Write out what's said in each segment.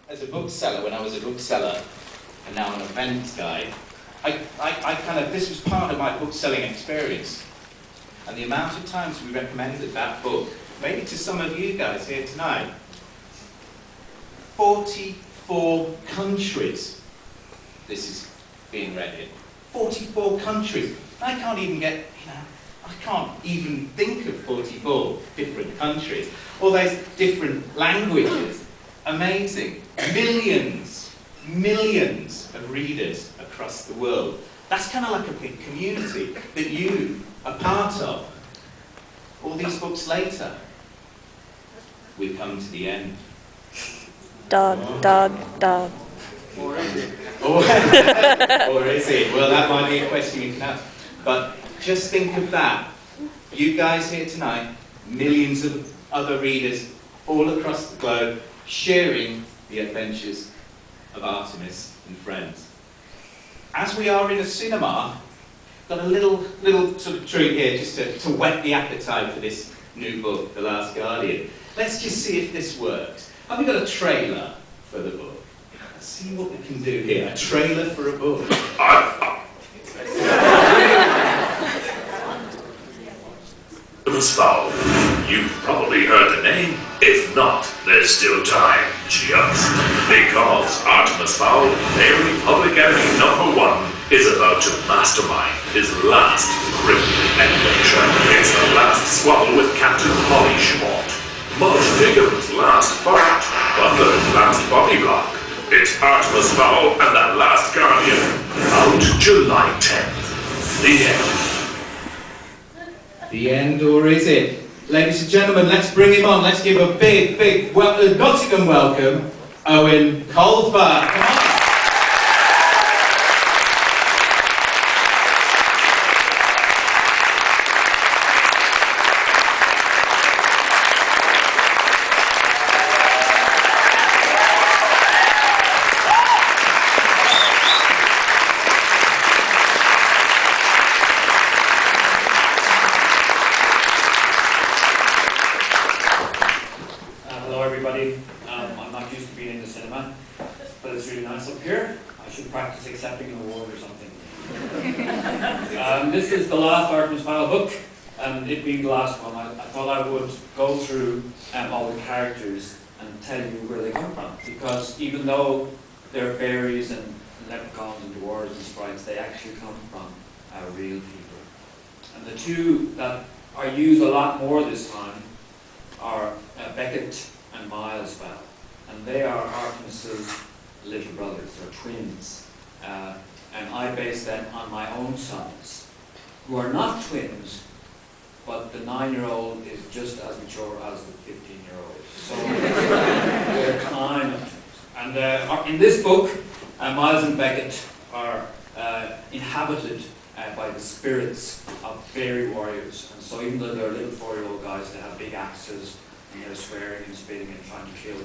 as a bookseller, when I was a bookseller, and now an events guy, this was part of my bookselling experience. And the amount of times we recommended that book, maybe to some of you guys here tonight, 44 countries this is being read in. 44 countries. I can't even get, I can't even think of 44 different countries. All those different languages. Amazing. Millions of readers across the world. That's kind of like a big community that you are part of. All these books later, we come to the end. Dog. Or is it? Or is it? Well, that might be a question you can ask. But just think of that. You guys here tonight, millions of other readers all across the globe, sharing the adventures of Artemis and friends. As we are in a cinema, got a little sort of treat here just to whet the appetite for this new book, The Last Guardian. Let's just see if this works. Have we got a trailer for the book? Let's see what we can do here. A trailer for a book. Artemis Fowl. You've probably heard the name. If not, there's still time. Just because Artemis Fowl, daily public enemy #1, is about to mastermind his last criminal adventure. It's the last squabble with Captain Holly Schmort, Mudge Diggum's last fight, Butler's last body block. It's Artemis Fowl and the Last Guardian. Out July 10th. The end. The end, or is it? Ladies and gentlemen, let's bring him on. Let's give a big Nottingham welcome, Eoin Colfer. Come on. I'm not used to being in the cinema, but it's really nice up here. I should practice accepting an award or something. This is the last Artemis Fowl book, and it being the last one, I thought I would go through all the characters and tell you where they come from, because even though they're fairies and leprechauns and dwarves and sprites, they actually come from real people. And the two that are used a lot more this time are Beckett and Miles Fowl, and they are Artemis's little brothers, they're twins, and I base them on my own sons, who are not twins, but the 9-year-old is just as mature as the 15-year-old, so they're kind of twins. And in this book, Miles and Beckett are inhabited by the spirits of fairy warriors, and so even though they're little 4-year-old guys, they have big axes, and they're swearing and spitting and trying to kill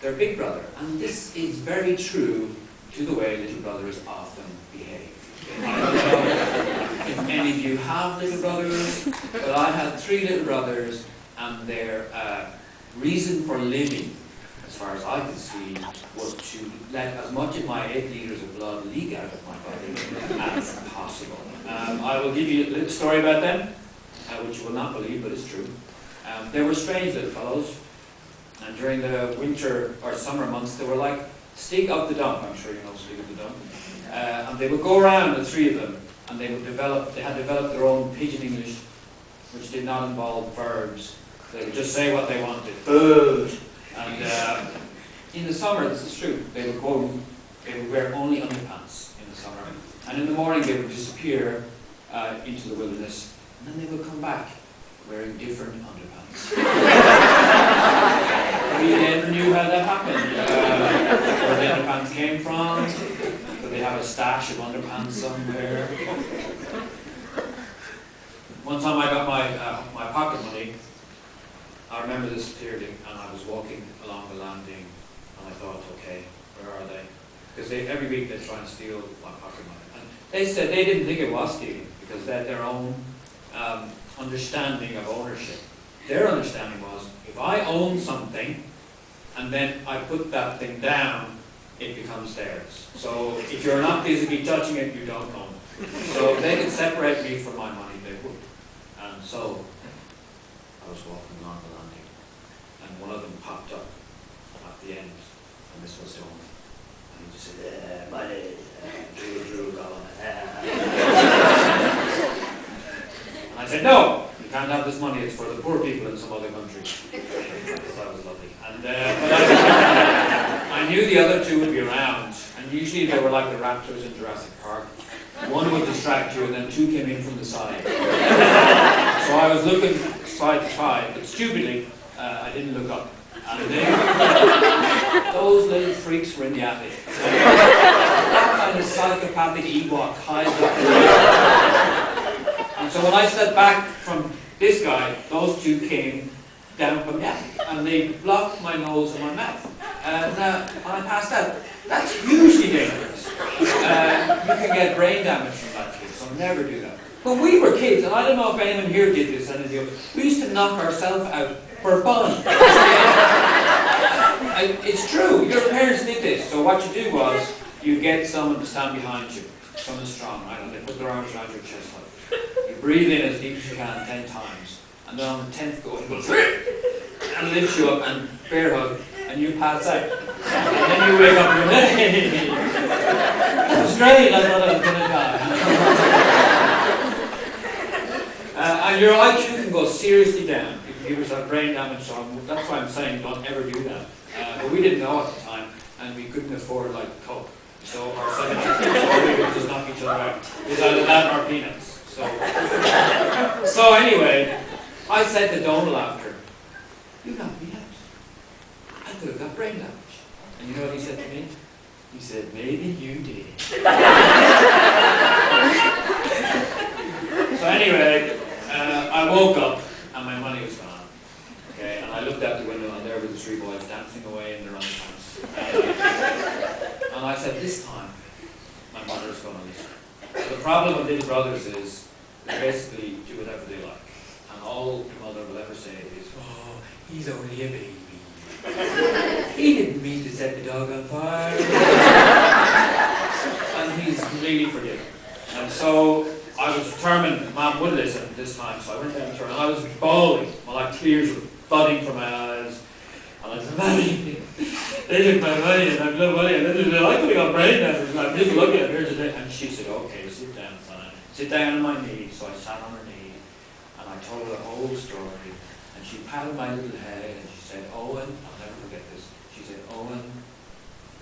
their big brother. And this is very true to the way little brothers often behave. If any of you have little brothers, but I had 3 little brothers, and their reason for living, as far as I could see, was to let as much of my 8 liters of blood leak out of my body as possible. I will give you a little story about them, which you will not believe, but it's true. They were strange little fellows, and during the winter or summer months, they were like Stig of the Dump. I'm sure you know Stig of the Dump. And they would go around, the 3 of them, and they had developed their own pidgin English, which did not involve verbs. They would just say what they wanted. Food. And in the summer, this is true, they would wear only underpants in the summer. And in the morning, they would disappear into the wilderness, and then they would come back wearing different underpants. We never knew how that happened, where the underpants came from. Did they have a stash of underpants somewhere? One time I got my pocket money. I remember this clearly, and I was walking along the landing, and I thought, okay, where are they? Because every week they try and steal my pocket money. And they said they didn't think it was stealing, because they had their own understanding of ownership. Their understanding was, if I own something, and then I put that thing down, it becomes theirs. So if you're not physically touching it, you don't own it. So if they could separate me from my money, they would. And so I was walking along the landing, and one of them popped up at the end, and this was the owner. And he just said, money, Drew, going. And I said, no, you can't have this money, it's for the poor people in some other country. That was lovely. And, but I knew the other two would be around, and usually they were like the raptors in Jurassic Park. One would distract you, and then two came in from the side. So I was looking side to side, but stupidly, I didn't look up. And those little freaks were in the attic. That kind of psychopathic Ewok hides up. And so when I stepped back from this guy, those two came down from the attic, and they blocked my nose and my mouth. And I passed out. That's hugely dangerous. You can get brain damage from that kid, so never do that. When we were kids, and I don't know if anyone here did this, we used to knock ourselves out for fun. It's true, your parents did this. So what you do was, you get someone to stand behind you, someone strong, right? And they put their arms around your chest like that. You breathe in as deep as you can 10 times. And then on the 10th go, and lift you up and bear hug, and you pass out. And then you wake up and you're, hey! That was great, I thought I was going to die. And your IQ can go seriously down if you give yourself brain damage, so that's why I'm saying don't ever do that. But we didn't know at the time, and we couldn't afford like Coke. So our second all we would just knock each other out. It was either that or peanuts. So anyway, I said to Donald after, you knocked me out. I could have got brain damage. And you know what he said to me? He said, maybe you did. So anyway, I woke up and my money was gone. Okay, and I looked out the window and there were the three boys dancing away in their underpants. And I said, this time, my mother's going to listen. So the problem with little brothers is they basically do whatever they like. And all the mother will ever say is, oh, he's only a baby. He didn't mean to set the dog on fire. And he's completely forgiven. And so I was determined Mom would listen this time, so I went down to her and I was bawling while like tears were flooding from my eyes. And I said, Mommy, they took my money and I've no money. And then I could have got brain damage. I'm just looking at her today. And she said, okay, sit down, son. Sit down on my knee. So I sat on her knee and I told her the whole story. And she patted my little head and she said, Owen, I'll never forget this. She said, Owen,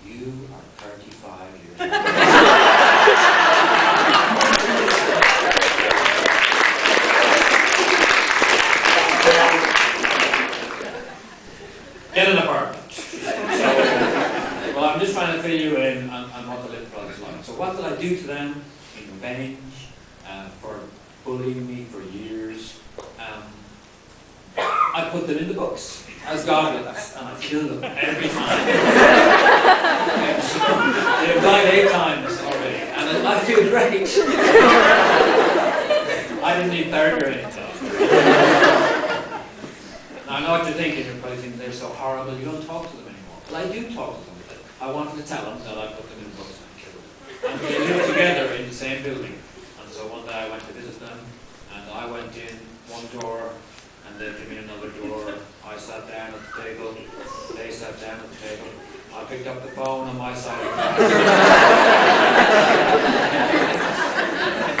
you are 35 years old. Get an apartment. Well, I'm just trying to fill you in on what the Little Brothers like. So what did I do to them in revenge for bullying me for years? I put them in the books as goblins, and I killed them every time. They've died 8 times already, and I feel great. I didn't need therapy or anything. Now, I know what you're thinking. You're probably thinking they're so horrible. You don't talk to them anymore. Well, I do talk to them. I wanted to tell them that I put them in the books and killed them. And they lived together in the same building. And so one day I went to visit them, and I went in one door, and they came in another door. I sat down at the table. They sat down at the table. I picked up the phone on my side of the house.